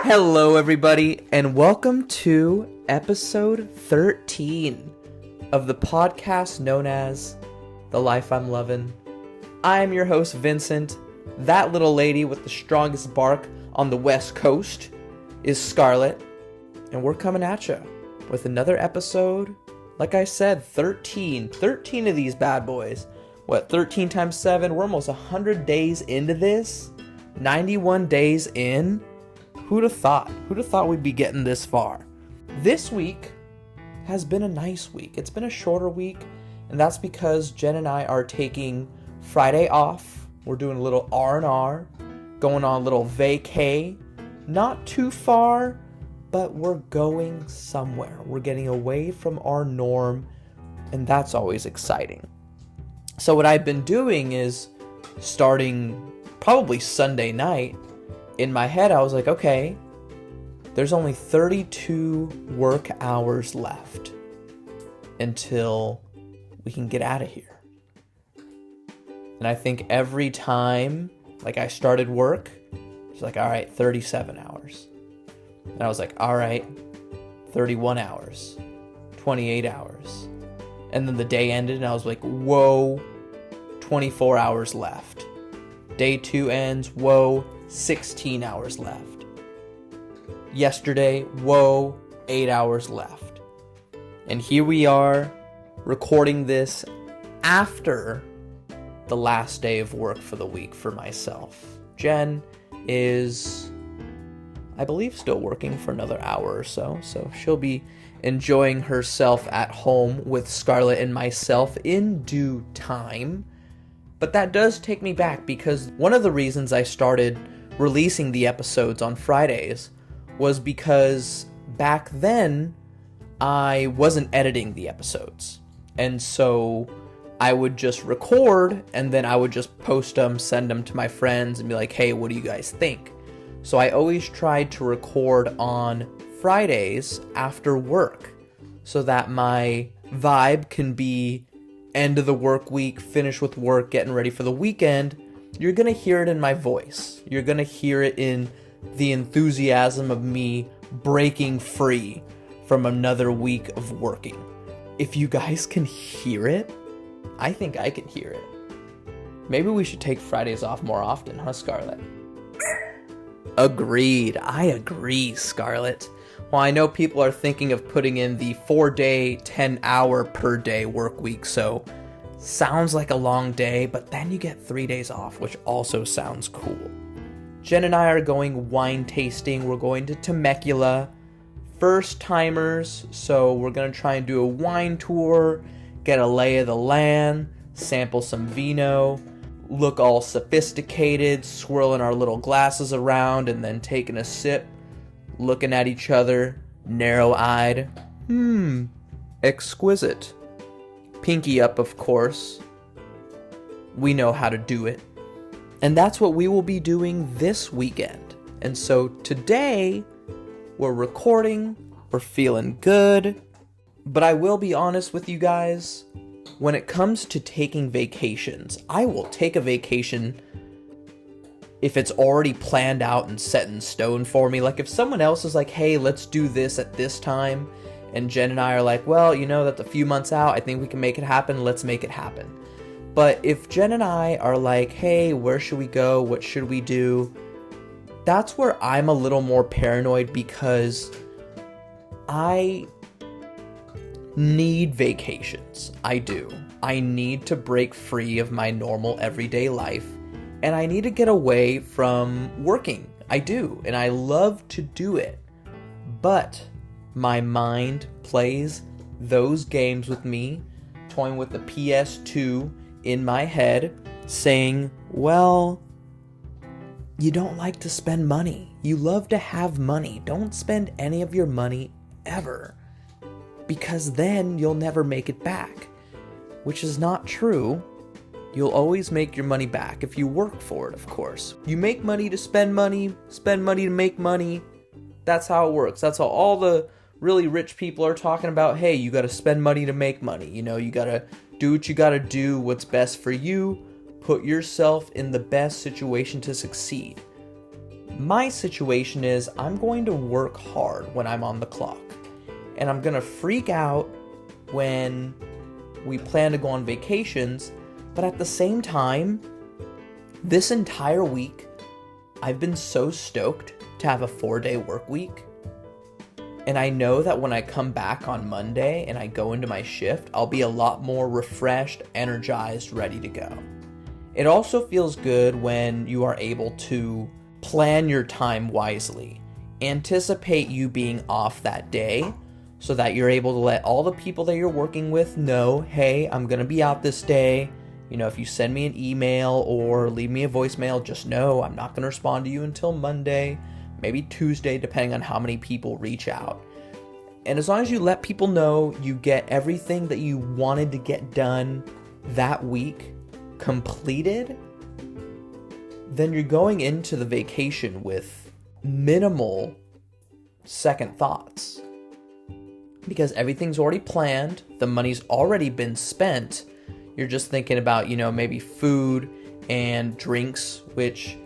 Hello, everybody, and welcome to episode 13 of the podcast known as The Life I'm Lovin'. I am your host, Vincent. That little lady with the strongest bark on the West Coast is Scarlett, and we're coming at you with another episode. Like I said, 13 of these bad boys. 13 times 7? We're almost 100 days into this. 91 days in. Who'd have thought? Who'd have thought we'd be getting this far? This week has been a nice week. It's been a shorter week, and that's because Jen and I are taking Friday off. We're doing a little R&R, going on a little vacay. Not too far, but we're going somewhere. We're getting away from our norm, and that's always exciting. So what I've been doing is, starting probably Sunday night, in my head, I was like, okay, there's only 32 work hours left until we can get out of here. And I think every time, I started work, it's like, all right, 37 hours. And I was like, all right, 31 hours, 28 hours. And then the day ended, and I was like, whoa, 24 hours left. Day 2 ends, whoa, 16 hours left. Yesterday, whoa, 8 hours left. And here we are, recording this after the last day of work for the week for myself. Jen is, I believe, still working for another hour or so she'll be enjoying herself at home with Scarlett and myself in due time. But that does take me back, because one of the reasons I started releasing the episodes on Fridays was because back then I wasn't editing the episodes. And so I would just record, and then I would just post them, send them to my friends, and be like, hey, what do you guys think? So I always tried to record on Fridays after work, so that my vibe can be end of the work week, finish with work, getting ready for the weekend. You're going to hear it in my voice. You're going to hear it in the enthusiasm of me breaking free from another week of working. If you guys can hear it, I think I can hear it. Maybe we should take Fridays off more often, huh, Scarlett? Agreed. I agree, Scarlett. Well, I know people are thinking of putting in the 4-day, 10-hour per day work week, so sounds like a long day, but then you get 3 days off, which also sounds cool. Jen and I are going wine tasting. We're going to Temecula. First timers, so we're going to try and do a wine tour, get a lay of the land, sample some vino, look all sophisticated, swirling our little glasses around, and then taking a sip, looking at each other, narrow-eyed. Exquisite. Pinky up, of course. We know how to do it. And that's what we will be doing this weekend. And so today, we're recording, we're feeling good. But I will be honest with you guys, when it comes to taking vacations, I will take a vacation if it's already planned out and set in stone for me. Like if someone else is like, hey, let's do this at this time, and Jen and I are like, well, that's a few months out, I think we can make it happen, let's make it happen. But if Jen and I are like, hey, where should we go, what should we do, that's where I'm a little more paranoid, because I need vacations. I do. I need to break free of my normal everyday life. And I need to get away from working. I do. And I love to do it. But my mind plays those games with me, toying with the PS2 in my head, saying, well, you don't like to spend money. You love to have money. Don't spend any of your money ever, because then you'll never make it back. Which is not true. You'll always make your money back if you work for it, of course. You make money to spend money to make money. That's how it works. That's how all the really rich people are talking about, hey, you gotta spend money to make money. You gotta do what you gotta do, what's best for you. Put yourself in the best situation to succeed. My situation is I'm going to work hard when I'm on the clock, and I'm going to freak out when we plan to go on vacations, but at the same time, this entire week, I've been so stoked to have a 4-day work week. And I know that when I come back on Monday and I go into my shift, I'll be a lot more refreshed, energized, ready to go. It also feels good when you are able to plan your time wisely. Anticipate you being off that day so that you're able to let all the people that you're working with know, hey, I'm going to be out this day. You know, if you send me an email or leave me a voicemail, just know I'm not going to respond to you until Monday, maybe Tuesday, depending on how many people reach out. And as long as you let people know you get everything that you wanted to get done that week completed, then you're going into the vacation with minimal second thoughts. Because everything's already planned, the money's already been spent, you're just thinking about, maybe food and drinks, which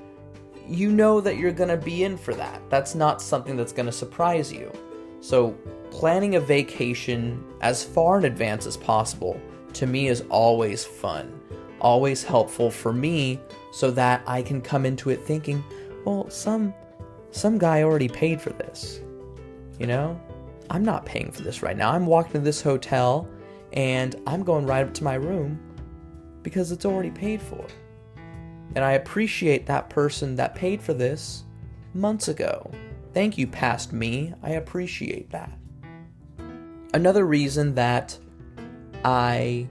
you know that you're going to be in for that. That's not something that's going to surprise you. So planning a vacation as far in advance as possible, to me, is always fun, always helpful for me, so that I can come into it thinking, well, some guy already paid for this, I'm not paying for this right now. I'm walking to this hotel and I'm going right up to my room because it's already paid for. And I appreciate that person that paid for this months ago. Thank you, past me. I appreciate that. Another reason that I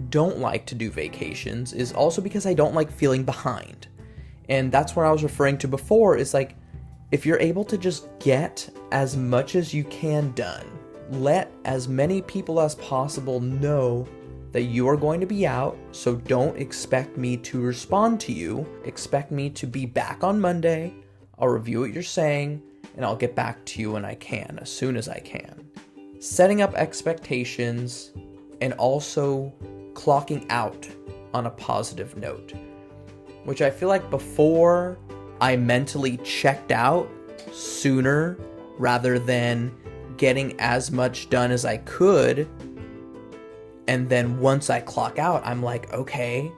don't like to do vacations is also because I don't like feeling behind. And that's what I was referring to before, is like, if you're able to just get as much as you can done, let as many people as possible know that you are going to be out, so don't expect me to respond to you. Expect me to be back on Monday. I'll review what you're saying, and I'll get back to you when I can, as soon as I can. Setting up expectations and also clocking out on a positive note, which I feel like before I mentally checked out sooner rather than getting as much done as I could. And then once I clock out, I'm like, okay,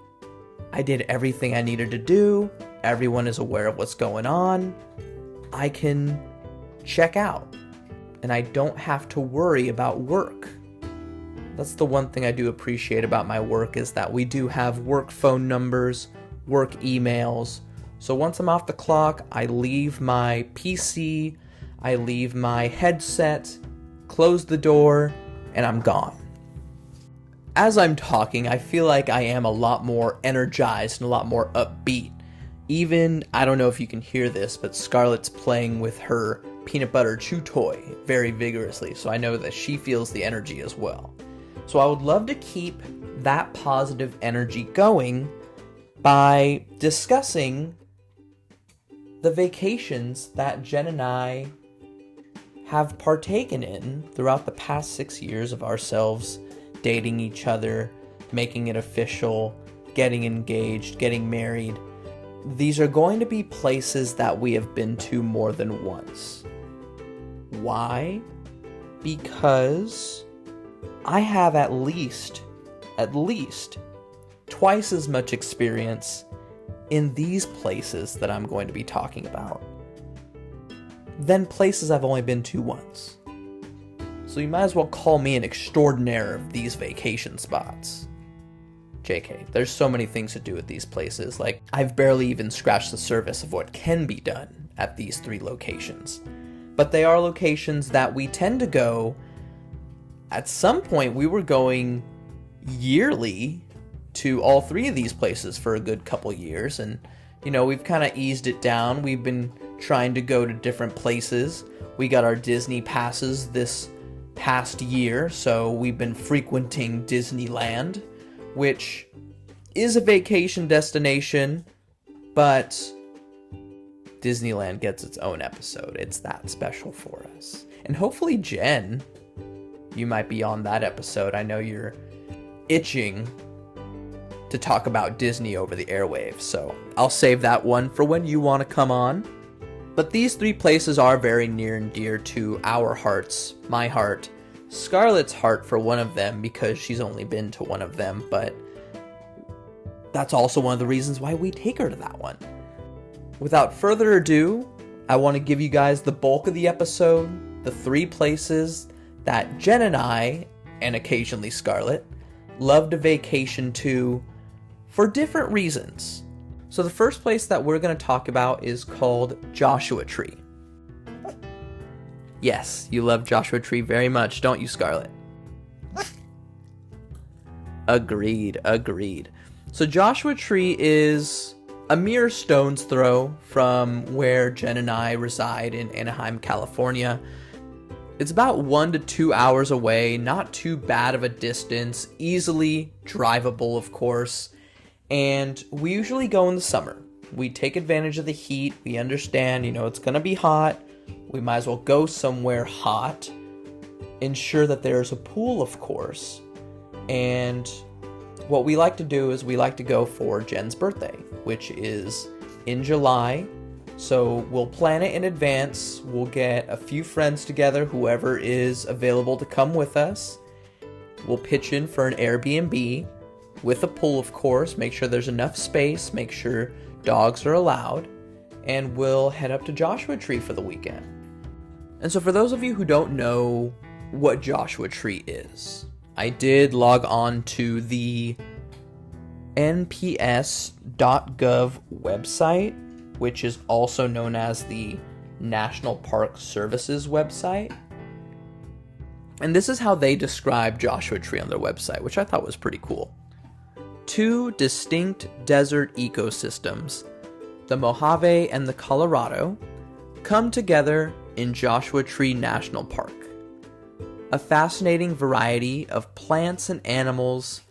I did everything I needed to do. Everyone is aware of what's going on. I can check out and I don't have to worry about work. That's the one thing I do appreciate about my work, is that we do have work phone numbers, work emails. So once I'm off the clock, I leave my PC, I leave my headset, close the door, and I'm gone. As I'm talking, I feel like I am a lot more energized and a lot more upbeat. Even, I don't know if you can hear this, but Scarlett's playing with her peanut butter chew toy very vigorously, so I know that she feels the energy as well. So I would love to keep that positive energy going by discussing the vacations that Jen and I have partaken in throughout the past 6 years of ourselves dating each other, making it official, getting engaged, getting married. These are going to be places that we have been to more than once. Why? Because I have at least twice as much experience in these places that I'm going to be talking about than places I've only been to once. So you might as well call me an extraordinaire of these vacation spots. JK, there's so many things to do at these places. Like, I've barely even scratched the surface of what can be done at these 3 locations. But they are locations that we tend to go. At some point, we were going yearly to all 3 of these places for a good couple years. And, we've kind of eased it down. We've been trying to go to different places. We got our Disney passes this past year, so we've been frequenting Disneyland, which is a vacation destination, but Disneyland gets its own episode. It's that special for us. And hopefully, Jen, you might be on that episode. I know you're itching to talk about Disney over the airwaves, so I'll save that one for when you want to come on. But these three places are very near and dear to our hearts, my heart, Scarlett's heart for one of them, because she's only been to one of them, but that's also one of the reasons why we take her to that one. Without further ado, I want to give you guys the bulk of the episode, the three places that Jen and I, and occasionally Scarlett, love to vacation to for different reasons. So the first place that we're going to talk about is called Joshua Tree. Yes, you love Joshua Tree very much, don't you, Scarlett? Agreed. So Joshua Tree is a mere stone's throw from where Jen and I reside in Anaheim, California. It's about 1 to 2 hours away, not too bad of a distance, easily drivable, of course. And we usually go in the summer. We take advantage of the heat. We understand, it's going to be hot. We might as well go somewhere hot. Ensure that there's a pool, of course. And what we like to do is we like to go for Jen's birthday, which is in July. So we'll plan it in advance. We'll get a few friends together, whoever is available to come with us. We'll pitch in for an Airbnb with a pool, of course. Make sure there's enough space. Make sure dogs are allowed. And we'll head up to Joshua Tree for the weekend. And so for those of you who don't know what Joshua Tree is, I did log on to the nps.gov website, which is also known as the National Park Service's website. And this is how they describe Joshua Tree on their website, which I thought was pretty cool. 2 distinct desert ecosystems, the Mojave and the Colorado, come together in Joshua Tree National Park. A fascinating variety of plants and animals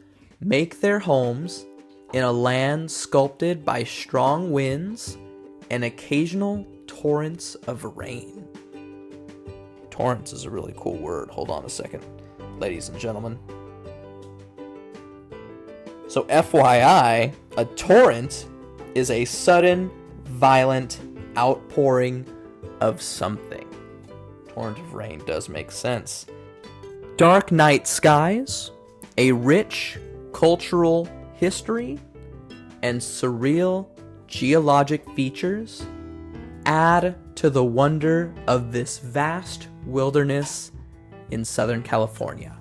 make their homes in a land sculpted by strong winds and occasional torrents of rain. Torrents is a really cool word. Hold on a second, ladies and gentlemen. So FYI, a torrent is a sudden, violent outpouring of something. Torrent of rain does make sense. Dark night skies, a rich cultural history, and surreal geologic features add to the wonder of this vast wilderness in Southern California.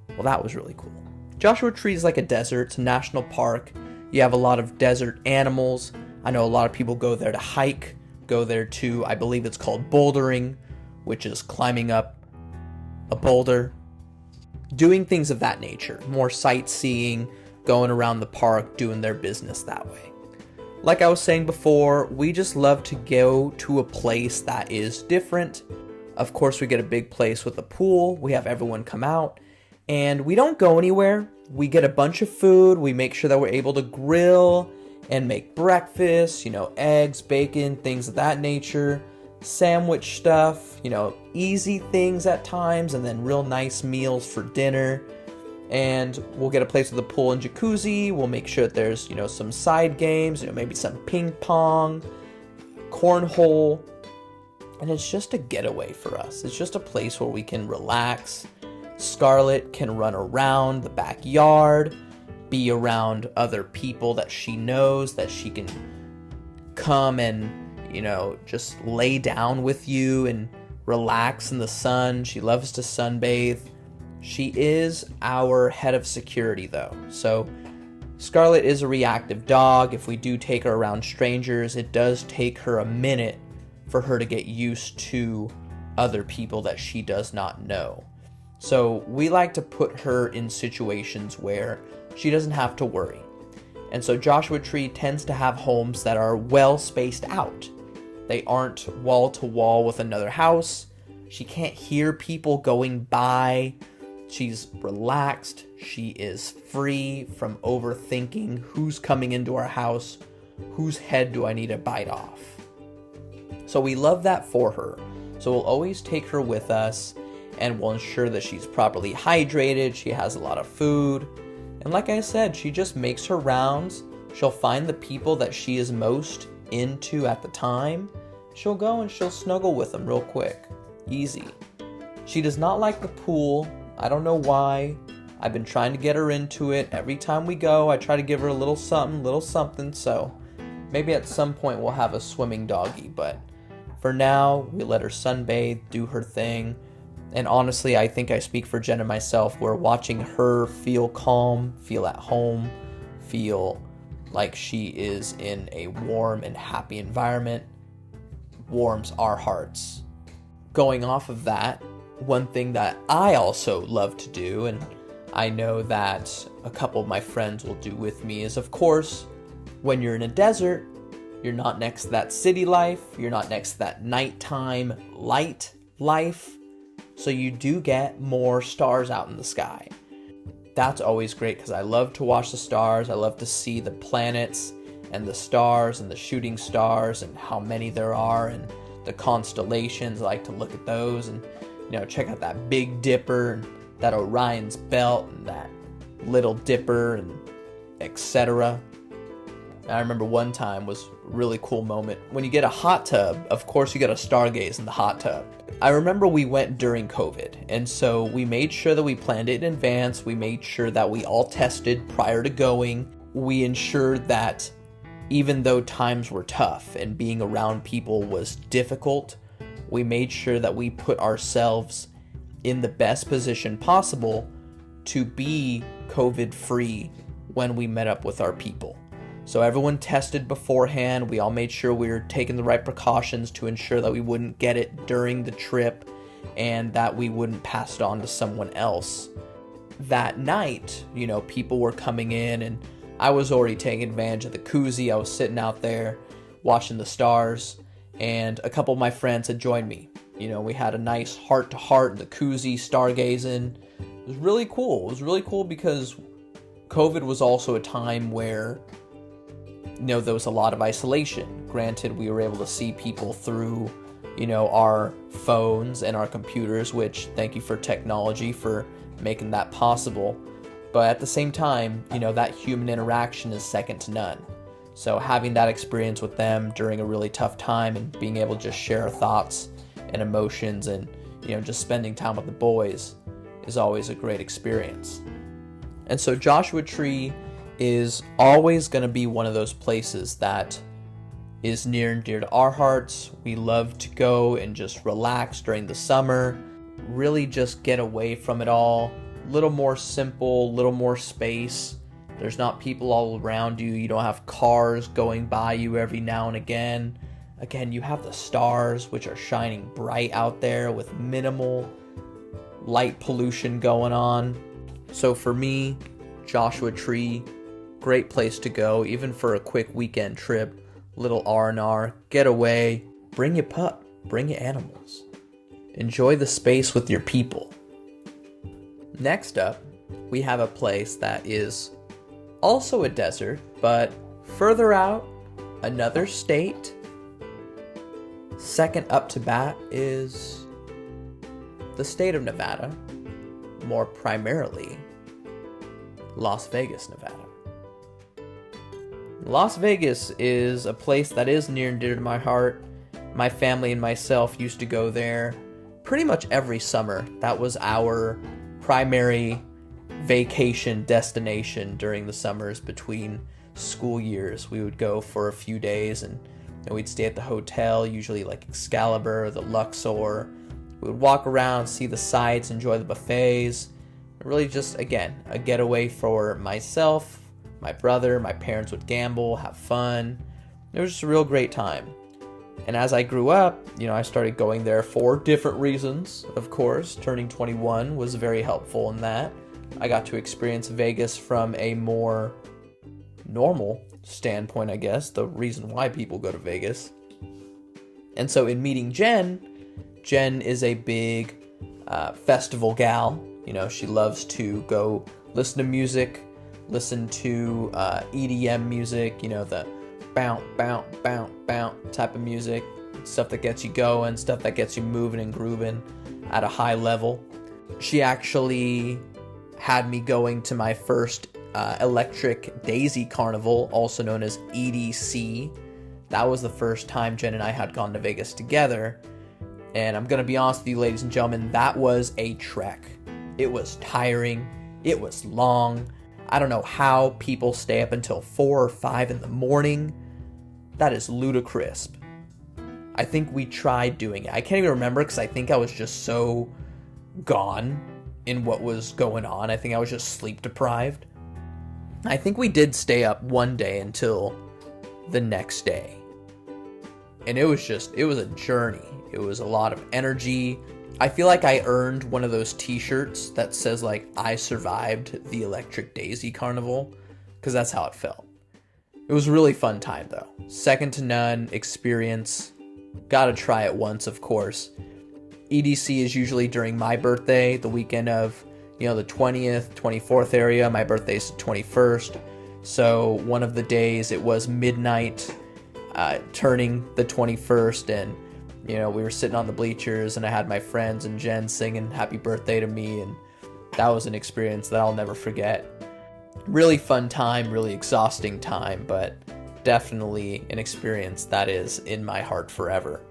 Well, that was really cool. Joshua Tree is like a desert. It's a national park. You have a lot of desert animals. I know a lot of people go there to hike, go there to, I believe it's called bouldering, which is climbing up a boulder, doing things of that nature, more sightseeing, going around the park, doing their business that way. Like I was saying before, we just love to go to a place that is different. Of course, we get a big place with a pool. We have everyone come out, and we don't go anywhere. We get a bunch of food. We make sure that we're able to grill and make breakfast, eggs, bacon, things of that nature, sandwich stuff, easy things at times, and then real nice meals for dinner. And we'll get a place with a pool and jacuzzi. We'll make sure that there's, some side games, maybe some ping pong, cornhole. And it's just a getaway for us. It's just a place where we can relax. Scarlett can run around the backyard, be around other people that she knows, that she can come and, just lay down with you and relax in the sun. She loves to sunbathe. She is our head of security, though. So Scarlett is a reactive dog. If we do take her around strangers, it does take her a minute for her to get used to other people that she does not know. So we like to put her in situations where she doesn't have to worry. And so Joshua Tree tends to have homes that are well spaced out. They aren't wall to wall with another house. She can't hear people going by. She's relaxed. She is free from overthinking who's coming into our house, whose head do I need to bite off. So we love that for her. So we'll always take her with us, and we'll ensure that she's properly hydrated, she has a lot of food. And like I said, she just makes her rounds. She'll find the people that she is most into at the time, she'll go and she'll snuggle with them real quick. Easy. She does not like the pool. I don't know why. I've been trying to get her into it. Every time we go, I try to give her a little something. So maybe at some point we'll have a swimming doggy. But for now, we let her sunbathe, do her thing. And honestly, I think I speak for Jen and myself. We're watching her feel calm, feel at home, feel like she is in a warm and happy environment. Warms our hearts. Going off of that, one thing that I also love to do, and I know that a couple of my friends will do with me, is of course, when you're in a desert, you're not next to that city life, you're not next to that nighttime light life, so you do get more stars out in the sky. That's always great because I love to watch the stars. I love to see the planets and the stars and the shooting stars and how many there are and the constellations. I like to look at those and, check out that Big Dipper and that Orion's Belt and that Little Dipper and etc. I remember one time was a really cool moment. When you get a hot tub, of course you get a stargaze in the hot tub. I remember we went during COVID, and so we made sure that we planned it in advance. We made sure that we all tested prior to going. We ensured that even though times were tough and being around people was difficult, we made sure that we put ourselves in the best position possible to be COVID-free when we met up with our people. So everyone tested beforehand. We all made sure we were taking the right precautions to ensure that we wouldn't get it during the trip and that we wouldn't pass it on to someone else. That night, people were coming in and I was already taking advantage of the koozie. I was sitting out there watching the stars and a couple of my friends had joined me. We had a nice heart-to-heart in the koozie, stargazing. It was really cool. It was really cool because COVID was also a time where there was a lot of isolation. Granted, we were able to see people through, our phones and our computers, which thank you for technology for making that possible. But at the same time, that human interaction is second to none. So having that experience with them during a really tough time and being able to just share our thoughts and emotions and, just spending time with the boys is always a great experience. And so Joshua Tree is always going to be one of those places that is near and dear to our hearts. We love to go and just relax during the summer, really just get away from it all. A little more simple, little more space. There's not people all around you. You don't have cars going by you every now and again. Again, you have the stars, which are shining bright out there with minimal light pollution going on. So for me, Joshua Tree, great place to go, even for a quick weekend trip, little R&R, get away, bring your pup, bring your animals. Enjoy the space with your people. Next up, we have a place that is also a desert, but further out, another state. Second up to bat is the state of Nevada, more primarily Las Vegas, Nevada. Las Vegas is a place that is near and dear to my heart. My family and myself used to go there pretty much every summer. That was our primary vacation destination during the summers between school years. We would go for a few days and we'd stay at the hotel, usually like Excalibur or the Luxor. We would walk around, see the sights, enjoy the buffets. Really just, again, a getaway for myself, my brother. My parents would gamble, have fun. It was just a real great time. And as I grew up, I started going there for different reasons. Of course, turning 21 was very helpful in that. I got to experience Vegas from a more normal standpoint, I guess, the reason why people go to Vegas. And so in meeting Jen is a big festival gal. She loves to go listen to music, listen to EDM music, the bounce, bounce, bounce, bounce type of music, stuff that gets you going, stuff that gets you moving and grooving at a high level. She actually had me going to my first Electric Daisy Carnival, also known as EDC. that was the first time Jen and I had gone to Vegas together. And I'm going to be honest with you, ladies and gentlemen, that was a trek. It was tiring. It was long. I don't know how people stay up until 4 or 5 in the morning. That is ludicrous. I think we tried doing it. I can't even remember because I think I was just so gone in what was going on. I think I was just sleep deprived. I think we did stay up one day until the next day. And it was a journey. It was a lot of energy. I feel like I earned one of those t-shirts that says like, I survived the Electric Daisy Carnival, because that's how it felt. It was a really fun time though. Second to none experience. Gotta try it once, of course. EDC is usually during my birthday, the weekend of, the 20th, 24th area. My birthday's the 21st. So one of the days it was midnight, turning the 21st, and we were sitting on the bleachers, and I had my friends and Jen singing happy birthday to me, and that was an experience that I'll never forget. Really fun time, really exhausting time, but definitely an experience that is in my heart forever.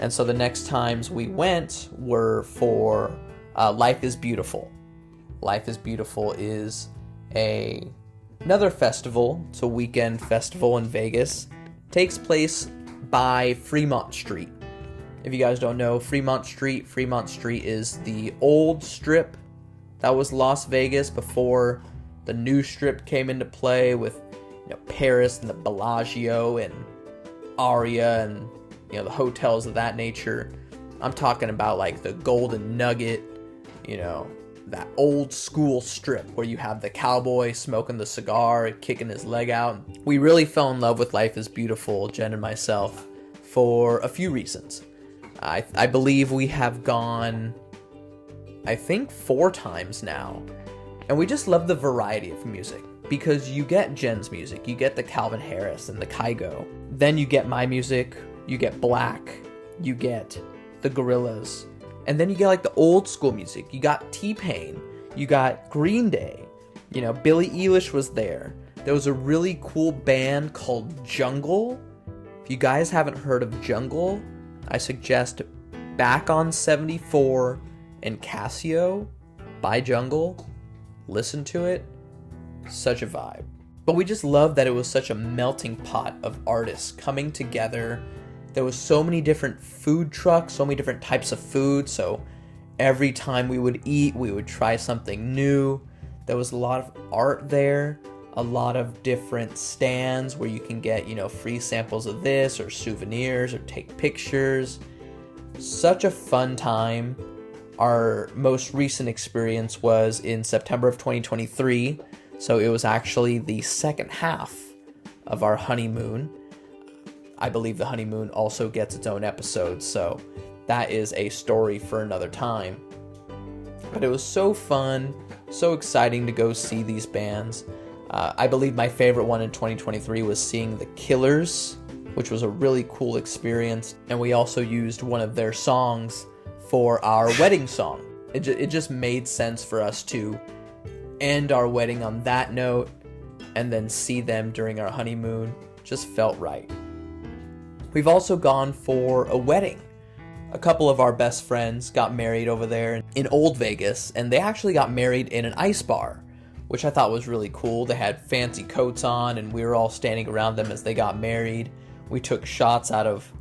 And so the next times we went were for Life is Beautiful. Life is Beautiful is another festival. It's a weekend festival in Vegas. Takes place by Fremont Street. If you guys don't know, Fremont Street is the old strip that was Las Vegas before the new strip came into play with Paris and the Bellagio and Aria and the hotels of that nature. I'm talking about like the Golden Nugget, that old school strip where you have the cowboy smoking the cigar, kicking his leg out. We really fell in love with Life is Beautiful, Jen and myself, for a few reasons. I believe we have gone, I think 4 times now, and we just love the variety of music. Because you get Jen's music, you get the Calvin Harris and the Kygo. Then you get my music, you get Black, you get the Gorillaz. And then you get like the old school music. You got T-Pain, you got Green Day. Billie Eilish was there. There was a really cool band called Jungle. If you guys haven't heard of Jungle, I suggest Back on 74 and Casio by Jungle. Listen to it. Such a vibe. But we just love that it was such a melting pot of artists coming together. There was so many different food trucks, so many different types of food. So every time we would eat, we would try something new. There was a lot of art there, a lot of different stands where you can get, free samples of this or souvenirs or take pictures. Such a fun time. Our most recent experience was in September of 2023. So it was actually the second half of our honeymoon. I believe the honeymoon also gets its own episode, so that is a story for another time. But it was so fun, so exciting to go see these bands. I believe my favorite one in 2023 was seeing The Killers, which was a really cool experience. And we also used one of their songs for our wedding song. It just made sense for us to end our wedding on that note and then see them during our honeymoon. Just felt right. We've also gone for a wedding. A couple of our best friends got married over there in Old Vegas, and they actually got married in an ice bar, which I thought was really cool. They had fancy coats on, and we were all standing around them as they got married. We took shots out of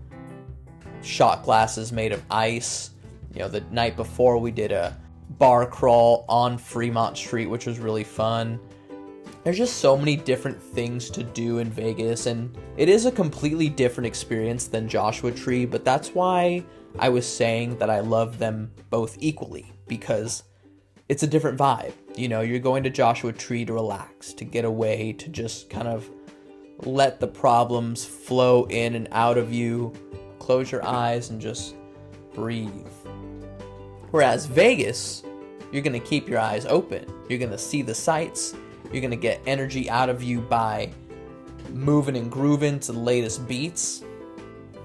shot glasses made of ice. The night before we did a bar crawl on Fremont Street, which was really fun. There's just so many different things to do in Vegas, and it is a completely different experience than Joshua Tree, but that's why I was saying that I love them both equally, because it's a different vibe. You're going to Joshua Tree to relax, to get away, to just kind of let the problems flow in and out of you, close your eyes and just breathe. Whereas Vegas, you're going to keep your eyes open. You're going to see the sights. You're going to get energy out of you by moving and grooving to the latest beats.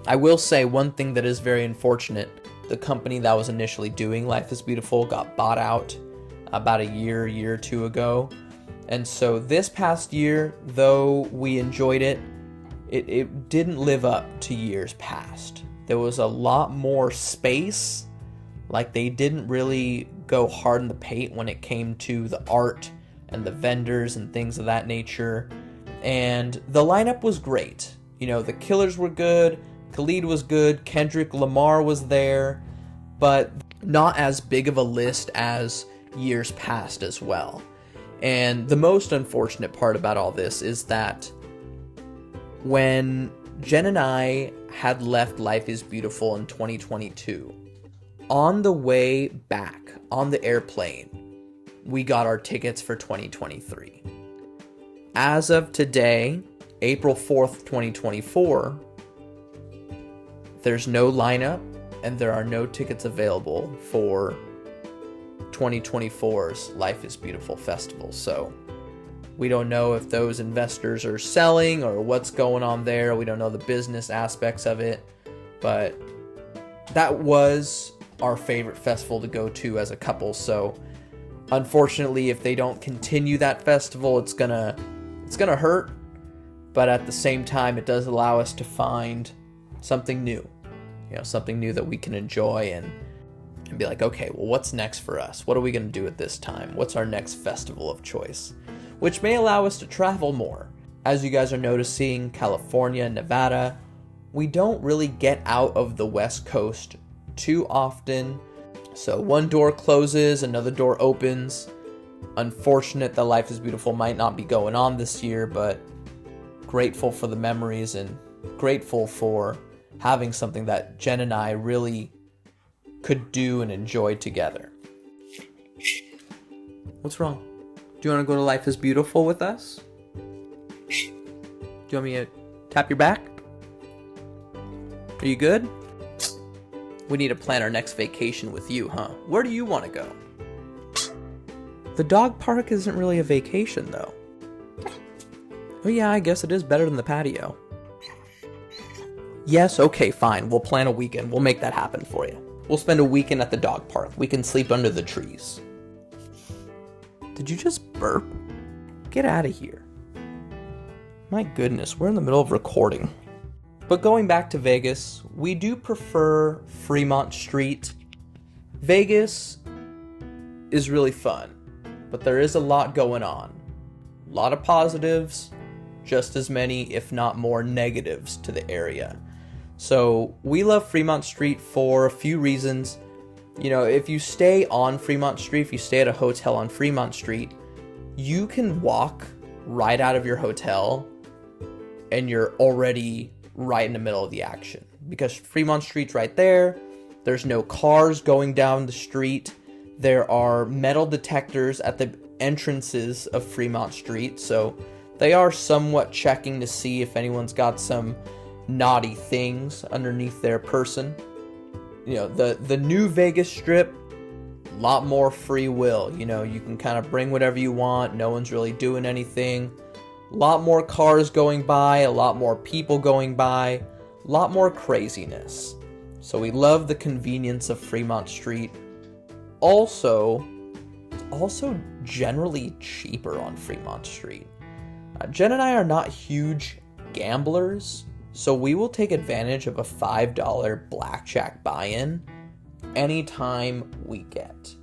I will say one thing that is very unfortunate. The company that was initially doing Life is Beautiful got bought out about a year or two ago. And so this past year, though we enjoyed it, it didn't live up to years past. There was a lot more space. Like, they didn't really go hard in the paint when it came to the art and the vendors and things of that nature. And the lineup was great. You know, the Killers were good, Khalid was good, Kendrick Lamar was there, but not as big of a list as years past as well. And the most unfortunate part about all this is that when Jen and I had left Life is Beautiful in 2022, on the way back on the airplane, we got our tickets for 2023. As of today, April 4th, 2024, there's no lineup and there are no tickets available for 2024's Life is Beautiful festival. So we don't know if those investors are selling or what's going on there. We don't know the business aspects of it, but that was our favorite festival to go to as a couple. So unfortunately, if they don't continue that festival, it's gonna hurt. But at the same time, it does allow us to find something new, something new that we can enjoy and be like, okay, well, what's next for us? What are we going to do at this time? What's our next festival of choice? Which may allow us to travel more. As you guys are noticing, California, Nevada, we don't really get out of the West Coast too often. So one door closes, another door opens. Unfortunate that Life is Beautiful might not be going on this year, but grateful for the memories and grateful for having something that Jen and I really could do and enjoy together. What's wrong? Do you want to go to Life is Beautiful with us? Do you want me to tap your back? Are you good? We need to plan our next vacation with you, huh? Where do you want to go? The dog park isn't really a vacation, though. Oh yeah, I guess it is better than the patio. Yes, okay, fine. We'll plan a weekend. We'll make that happen for you. We'll spend a weekend at the dog park. We can sleep under the trees. Did you just burp? Get out of here. My goodness, we're in the middle of recording. But going back to Vegas, we do prefer Fremont Street. Vegas is really fun, but there is a lot going on. A lot of positives, just as many, if not more, negatives to the area. So we love Fremont Street for a few reasons. If you stay on Fremont Street, if you stay at a hotel on Fremont Street, you can walk right out of your hotel and you're already right in the middle of the action. Because Fremont Street's right there. There's no cars going down the street. There are metal detectors at the entrances of Fremont Street, so they are somewhat checking to see if anyone's got some naughty things underneath their person. The new Vegas Strip, a lot more free will. You can kind of bring whatever you want. No one's really doing anything. A lot more cars going by, a lot more people going by, a lot more craziness. So we love the convenience of Fremont Street. Also generally cheaper on Fremont Street. Jen and I are not huge gamblers, so we will take advantage of a $5 blackjack buy-in anytime we get.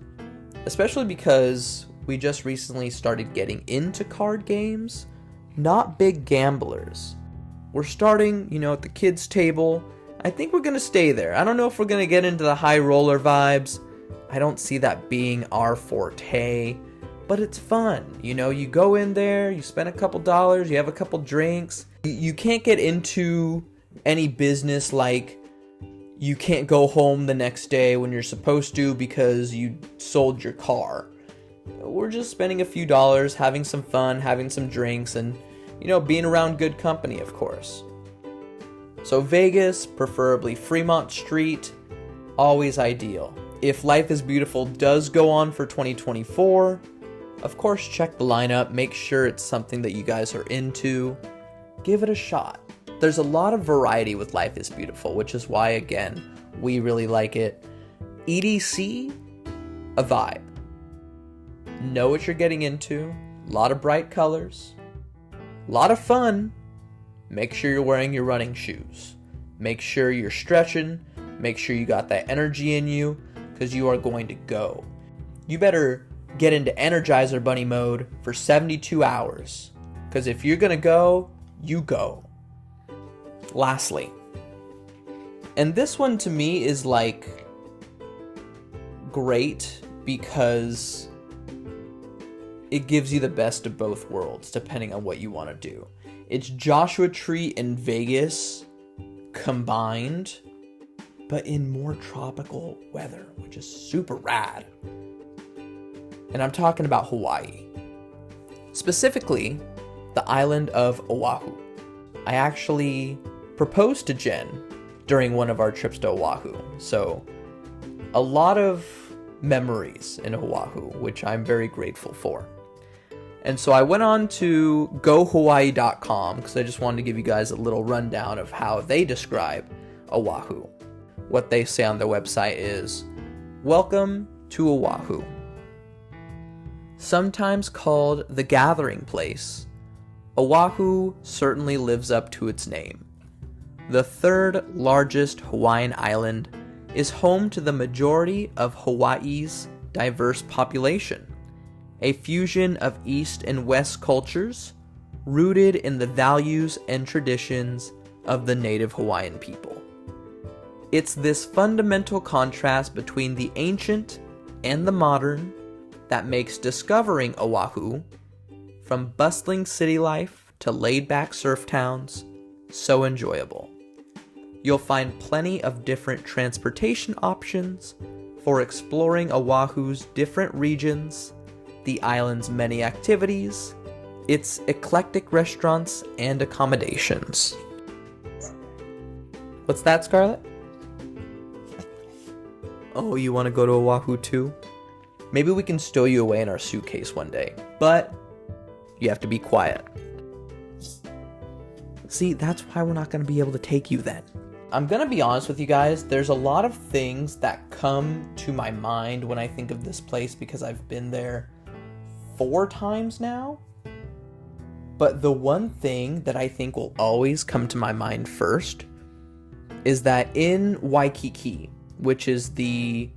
Especially because we just recently started getting into card games. Not big gamblers. We're starting, at the kids' table. I think we're going to stay there. I don't know if we're going to get into the high roller vibes. I don't see that being our forte, but it's fun. You go in there, you spend a couple dollars, you have a couple drinks. You can't get into any business like you can't go home the next day when you're supposed to because you sold your car. We're just spending a few dollars, having some fun, having some drinks, and, being around good company, of course. So Vegas, preferably Fremont Street, always ideal. If Life is Beautiful does go on for 2024, of course, check the lineup, make sure it's something that you guys are into. Give it a shot. There's a lot of variety with Life is Beautiful, which is why, again, we really like it. EDC, a vibe. Know what you're getting into. A lot of bright colors. A lot of fun. make sure you're wearing your running shoes. Make sure you're stretching. Make sure you got that energy in you, because you are going to go. You better get into Energizer Bunny mode for 72 hours, because if you're going to go, you go. Lastly, and this one to me is like great because it gives you the best of both worlds depending on what you want to do. It's Joshua Tree and Vegas combined, but in more tropical weather, which is super rad. And I'm talking about Hawaii. Specifically, the island of Oahu. I actually proposed to Jen during one of our trips to Oahu. So, a lot of memories in Oahu, which I'm very grateful for. And so I went on to gohawaii.com because I just wanted to give you guys a little rundown of how they describe Oahu. What they say on their website is, "Welcome to Oahu. Sometimes called the gathering place, Oahu certainly lives up to its name. The third largest Hawaiian island is home to the majority of Hawaii's diverse population, a fusion of East and West cultures rooted in the values and traditions of the native Hawaiian people. It's this fundamental contrast between the ancient and the modern that makes discovering Oahu, from bustling city life to laid-back surf towns, so enjoyable. You'll find plenty of different transportation options for exploring Oahu's different regions, the island's many activities, its eclectic restaurants and accommodations." What's that, Scarlett? Oh, you want to go to Oahu too? Maybe we can stow you away in our suitcase one day, but you have to be quiet. See, that's why we're not going to be able to take you then. I'm going to be honest with you guys, there's a lot of things that come to my mind when I think of this place because I've been there 4 times now. But the one thing that I think will always come to my mind first is that in Waikiki, which is the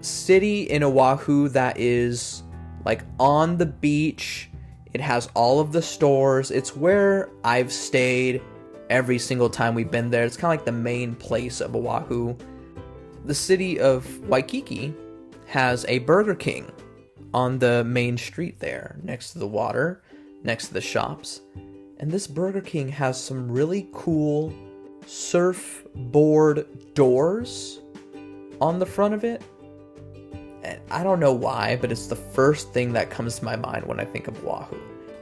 city in Oahu that is like on the beach, it has all of the stores, it's where I've stayed every single time we've been there. It's kind of like the main place of Oahu. The city of Waikiki has a Burger King on the main street there, next to the water, next to the shops. And this Burger King has some really cool surfboard doors on the front of it. And I don't know why, but it's the first thing that comes to my mind when I think of Oahu.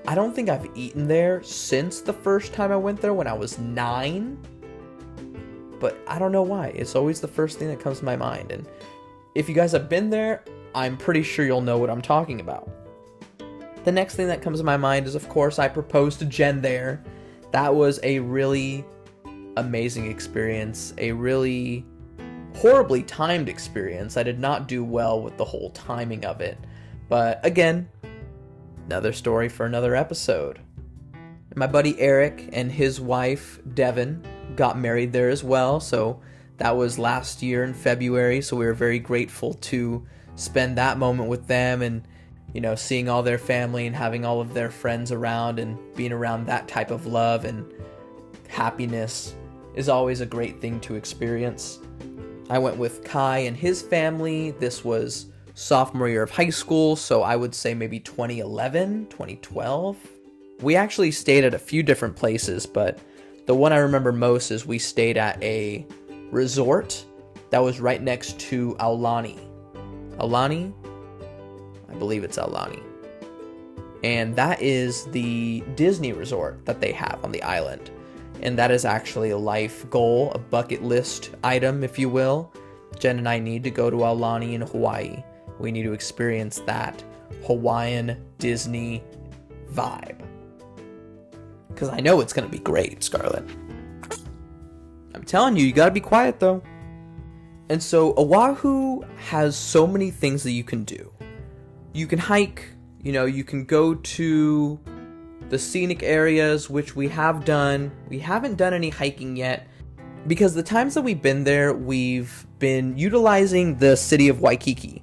I don't think I've eaten there since the first time I went there when I was 9. But I don't know why. It's always the first thing that comes to my mind. And if you guys have been there, I'm pretty sure you'll know what I'm talking about. The next thing that comes to my mind is, of course, I proposed to Jen there. That was a really amazing experience. A really horribly timed experience. I did not do well with the whole timing of it. But again, another story for another episode. My buddy Eric and his wife, Devin, got married there as well. So that was last year in February. So we were very grateful to spend that moment with them and, you know, seeing all their family and having all of their friends around and being around that type of love and happiness is always a great thing to experience. I went with Kai and his family. This was sophomore year of high school, so I would say maybe 2011, 2012. We actually stayed at a few different places, but the one I remember most is we stayed at a resort that was right next to Aulani. Aulani? I believe it's Aulani. And that is the Disney resort that they have on the island. And that is actually a life goal, a bucket list item, if you will. Jen and I need to go to Aulani in Hawaii. We need to experience that Hawaiian Disney vibe. Because I know it's going to be great, Scarlett. I'm telling you, you got to be quiet, though. And so Oahu has so many things that you can do. You can hike, you know, you can go to the scenic areas, which we have done. We haven't done any hiking yet, because the times that we've been there, we've been utilizing the city of Waikiki.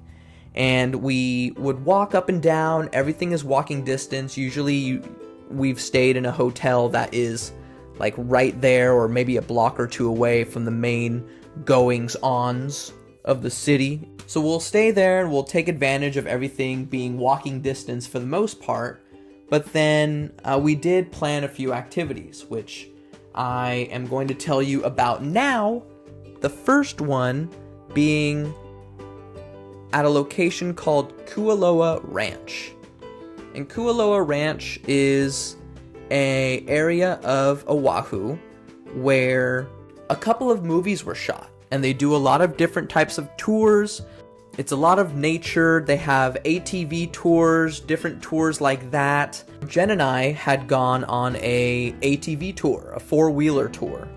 And we would walk up and down. Everything is walking distance. Usually we've stayed in a hotel that is like right there, or maybe a block or two away from the main goings-ons of the city. So we'll stay there and we'll take advantage of everything being walking distance for the most part. But then we did plan a few activities, which I am going to tell you about now. The first one being at a location called Kualoa Ranch. And Kualoa Ranch is an area of Oahu where a couple of movies were shot. And they do a lot of different types of tours. It's a lot of nature. They have ATV tours, different tours like that. Jen and I had gone on a ATV tour, a four-wheeler tour.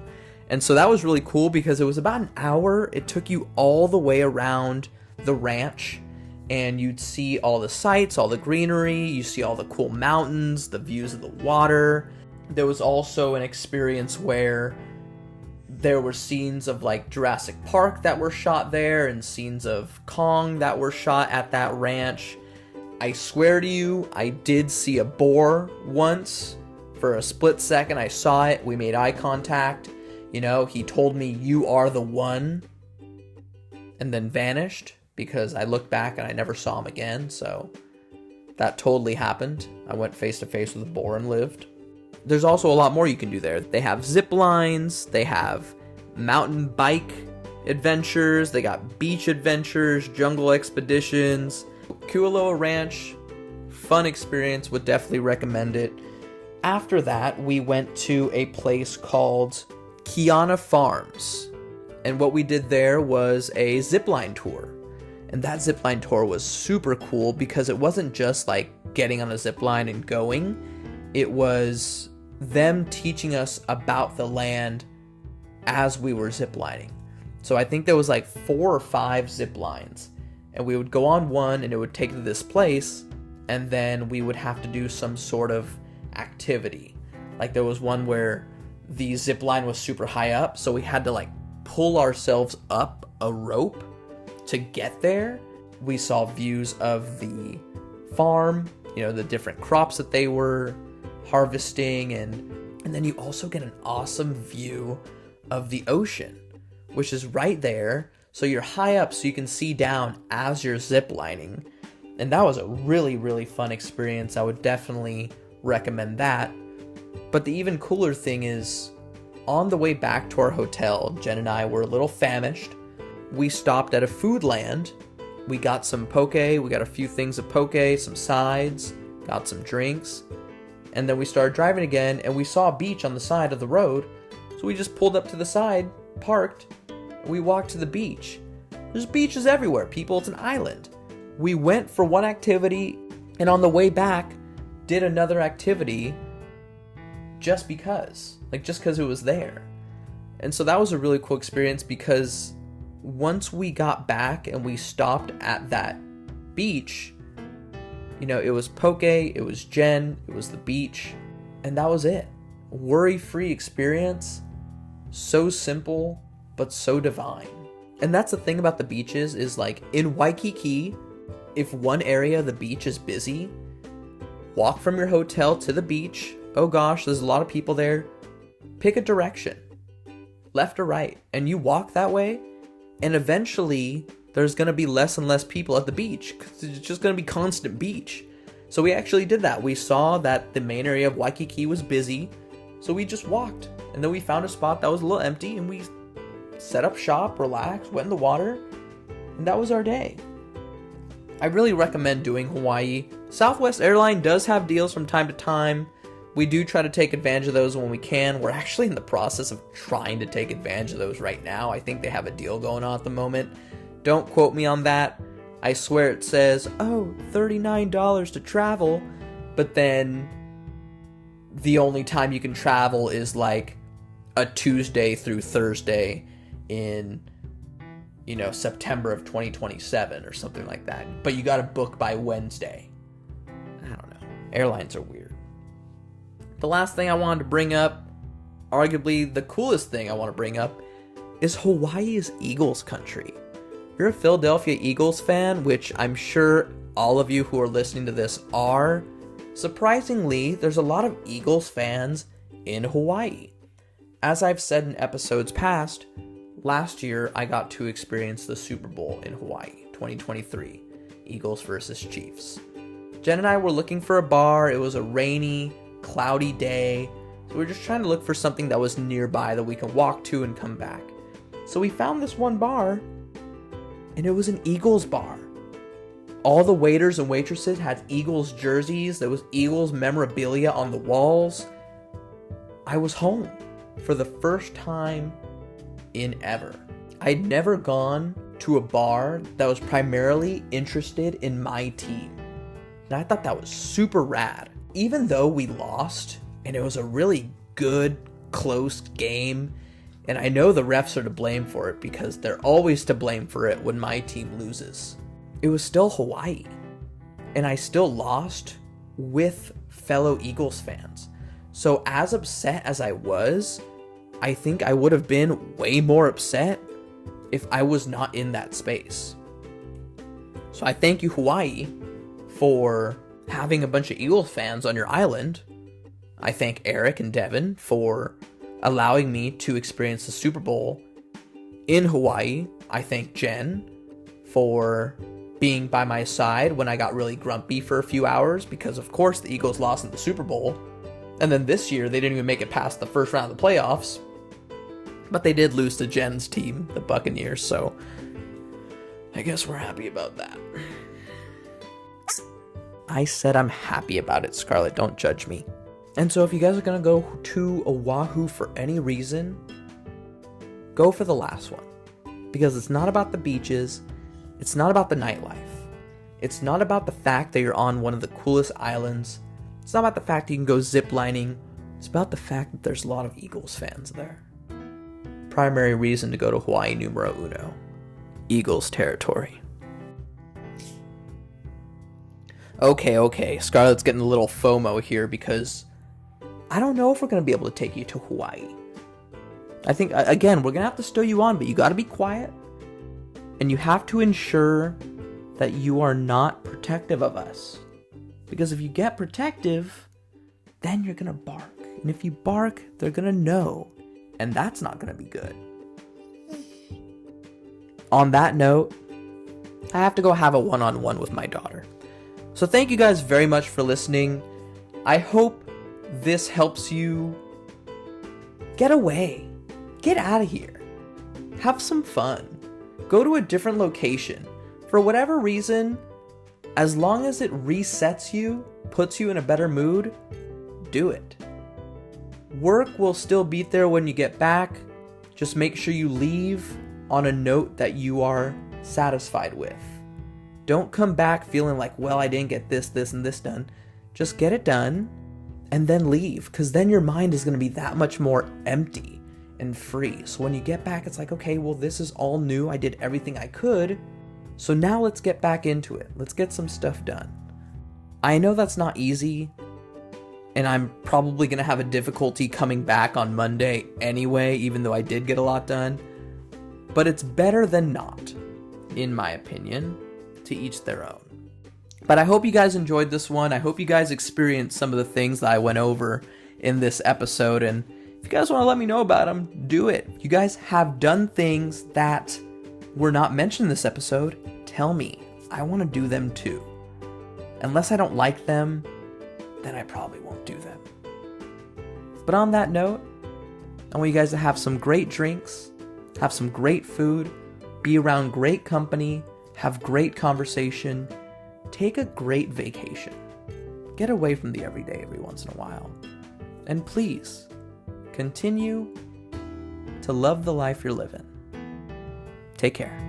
And so that was really cool because it was about an hour. It took you all the way around the ranch, and you'd see all the sights, all the greenery, you see all the cool mountains, the views of the water. There was also an experience where there were scenes of like Jurassic Park that were shot there, and scenes of Kong that were shot at that ranch. I swear to you, I did see a boar once. For a split second, I saw it. We made eye contact. You know, he told me, "You are the one," and then vanished, because I looked back and I never saw him again. So that totally happened. I went face to face with a boar and lived. There's also a lot more you can do there. They have zip lines, they have mountain bike adventures, they got beach adventures, jungle expeditions. Kualoa Ranch, fun experience, would definitely recommend it. After that, we went to a place called Kiana Farms. And what we did there was a zipline tour. And that zipline tour was super cool because it wasn't just like getting on a zipline and going. It was them teaching us about the land as we were ziplining. So I think there was like 4 or 5 zip lines, and we would go on one and it would take to this place, and then we would have to do some sort of activity. Like there was one where the zip line was super high up, so we had to like pull ourselves up a rope to get there. We saw views of the farm, you know, the different crops that they were harvesting, and then you also get an awesome view of the ocean, which is right there. So you're high up so you can see down as you're ziplining. And that was a really, really fun experience. I would definitely recommend that. But the even cooler thing is, on the way back to our hotel, Jen and I were a little famished. We stopped at a food land. We got some poke, we got a few things of poke, some sides, got some drinks. And then we started driving again, and we saw a beach on the side of the road. So we just pulled up to the side, parked, and we walked to the beach. There's beaches everywhere, people. It's an island. We went for one activity, and on the way back, did another activity just because. Like, just because it was there. And so that was a really cool experience, because once we got back and we stopped at that beach, you know, it was poke, it was Jen, it was the beach, and that was it. Worry-free experience. So simple, but so divine. And that's the thing about the beaches, is like in Waikiki, if one area of the beach is busy, walk from your hotel to the beach. Oh gosh, there's a lot of people there. Pick a direction, left or right, and you walk that way, and eventually there's going to be less and less people at the beach, because it's just going to be constant beach. So we actually did that. We saw that the main area of Waikiki was busy, so we just walked. And then we found a spot that was a little empty, and we set up shop, relaxed, went in the water, and that was our day. I really recommend doing Hawaii. Southwest Airlines does have deals from time to time. We do try to take advantage of those when we can. We're actually in the process of trying to take advantage of those right now. I think they have a deal going on at the moment. Don't quote me on that. I swear it says, oh, $39 to travel, but then the only time you can travel is like a Tuesday through Thursday in, you know, September of 2027 or something like that. But you got to book by Wednesday. I don't know. Airlines are weird. The last thing I wanted to bring up, arguably the coolest thing I want to bring up, is Hawaii is Eagles country. If you're a Philadelphia Eagles fan, which I'm sure all of you who are listening to this are, surprisingly, there's a lot of Eagles fans in Hawaii. As I've said in episodes past, last year I got to experience the Super Bowl in Hawaii, 2023, Eagles versus Chiefs. Jen and I were looking for a bar. It was a rainy, cloudy day, so we were just trying to look for something that was nearby that we could walk to and come back. So we found this one bar, and it was an Eagles bar. All the waiters and waitresses had Eagles jerseys. There was Eagles memorabilia on the walls. I was home for the first time in ever. I'd never gone to a bar that was primarily interested in my team. And I thought that was super rad. Even though we lost, and it was a really good, close game, and I know the refs are to blame for it because they're always to blame for it when my team loses. It was still Hawaii, and I still lost with fellow Eagles fans. So as upset as I was, I think I would have been way more upset if I was not in that space. So I thank you, Hawaii, for having a bunch of Eagles fans on your island. I thank Eric and Devin for allowing me to experience the Super Bowl in Hawaii. I thank Jen for being by my side when I got really grumpy for a few hours because, of course, the Eagles lost in the Super Bowl. And then this year, they didn't even make it past the first round of the playoffs. But they did lose to Jen's team, the Buccaneers, so I guess we're happy about that. I said I'm happy about it, Scarlett. Don't judge me. And so if you guys are going to go to Oahu for any reason, go for the last one. Because it's not about the beaches. It's not about the nightlife. It's not about the fact that you're on one of the coolest islands. It's not about the fact that you can go ziplining. It's about the fact that there's a lot of Eagles fans there. Primary reason to go to Hawaii numero uno. Eagles territory. Okay. Scarlett's getting a little FOMO here because I don't know if we're going to be able to take you to Hawaii. I think, again, we're going to have to stow you on, but you got to be quiet. And you have to ensure that you are not protective of us. Because if you get protective, then you're going to bark. And if you bark, they're going to know. And that's not going to be good. On that note, I have to go have a one-on-one with my daughter. So thank you guys very much for listening. I hope this helps you get away. Get out of here. Have some fun. Go to a different location. For whatever reason, as long as it resets you, puts you in a better mood, do it. Work will still be there when you get back. Just make sure you leave on a note that you are satisfied with. Don't come back feeling like, well, I didn't get this, and this done. Just get it done and then leave, because then your mind is going to be that much more empty and free. So when you get back, it's like, okay, well, this is all new. I did everything I could. So now let's get back into it. Let's get some stuff done. I know that's not easy, and I'm probably going to have a difficulty coming back on Monday anyway, even though I did get a lot done. But it's better than not, in my opinion. To each their own. But I hope you guys enjoyed this one. I hope you guys experienced some of the things that I went over in this episode. And if you guys want to let me know about them, do it. If you guys have done things that were not mentioned in this episode, tell me. I want to do them too. Unless I don't like them, then I probably won't do them. But on that note, I want you guys to have some great drinks, have some great food, be around great company, have great conversation, take a great vacation. Get away from the everyday every once in a while. And please, continue to love the life you're living. Take care.